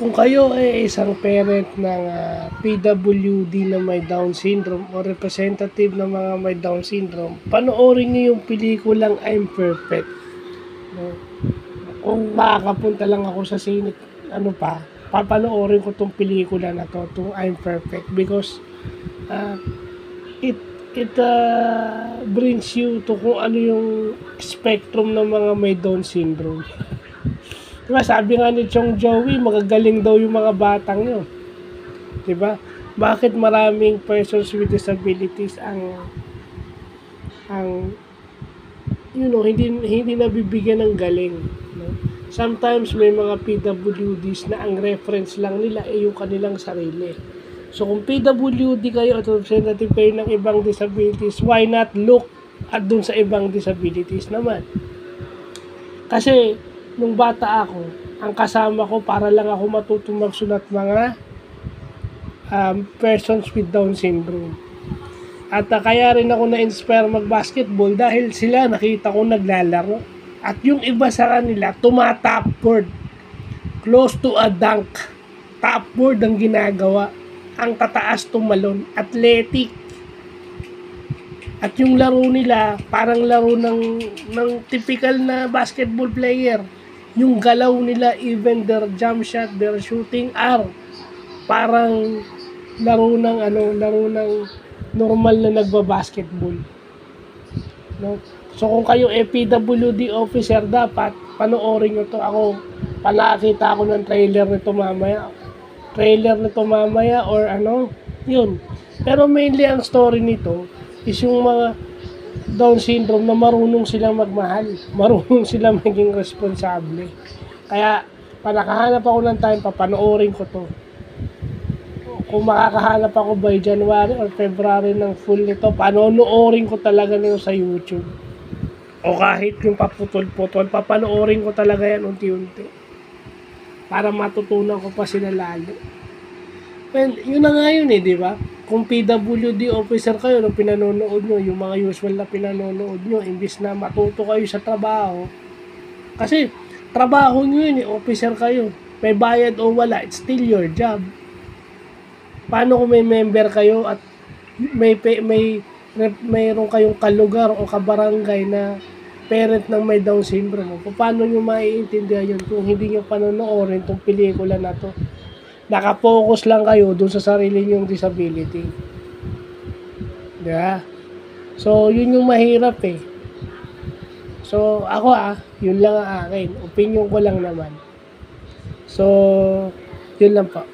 Kung kayo ay isang parent ng PWD na may Down syndrome o representative ng mga may Down syndrome, panoorin niyo yung pelikulang I'm Perfect. No? Kung makakapunta lang ako sa sine, papanoorin ko tong pelikula na to, tong I'm Perfect, because it brings you to kung ano yung spectrum ng mga may Down syndrome. Diba, sabi nga ni Chong Joey, magagaling daw yung mga batang yun. Diba? Bakit maraming persons with disabilities ang hindi nabibigyan ng galing, no? Sometimes may mga PWDs na ang reference lang nila ay yung kanilang sarili. So kung PWD kayo at representative kayo ng ibang disabilities, why not look at dun sa ibang disabilities naman? Kasi nung bata ako, ang kasama ko para lang ako matutong magsulat mga persons with Down syndrome. At kaya rin ako na-inspire mag-basketball dahil sila nakita ko naglalaro. At yung iba sa kanila, tumatopboard. Close to a dunk. Topboard ang ginagawa. Ang tataas tumalon. Athletic. At yung laro nila, parang laro ng typical na basketball player. Yung galaw nila, even their jump shot, their shooting are parang laro ng normal na nagba-basketball. No? So kung kayo PWD officer, dapat panoorin nyo to. Ako, panakita ako ng trailer nito mamaya or yun. Pero mainly ang story nito is yung mga Down syndrome na marunong silang magmahal, marunong silang maging responsable. Kaya panakahanap ako ng time, papanoorin ko to. Kung makakahanap ako by January or February ng full nito, panonoorin ko talaga nito sa YouTube. O kahit yung paputol-putol, papanoorin ko talaga yan unti-unti. Para matutunan ko pa sila lalo. Well, yun na nga yun di ba? Kung PWD officer kayo nung pinanonood nyo, yung mga usual na pinanonood nyo, imbis na matuto kayo sa trabaho, kasi trabaho nyo yun officer kayo. May bayad o wala, it's still your job. Paano kung may member kayo at mayroon kayong kalugar o kabarangay na parent ng may Down syndrome? Paano nyo maiintindihan yun kung hindi nyo panonoorin itong pelikula na to? Nakapokus lang kayo dun sa sarili nyong disability. Diba? So, yun yung mahirap So, ako yun lang ang akin. Opinion ko lang naman. So, yun lang po.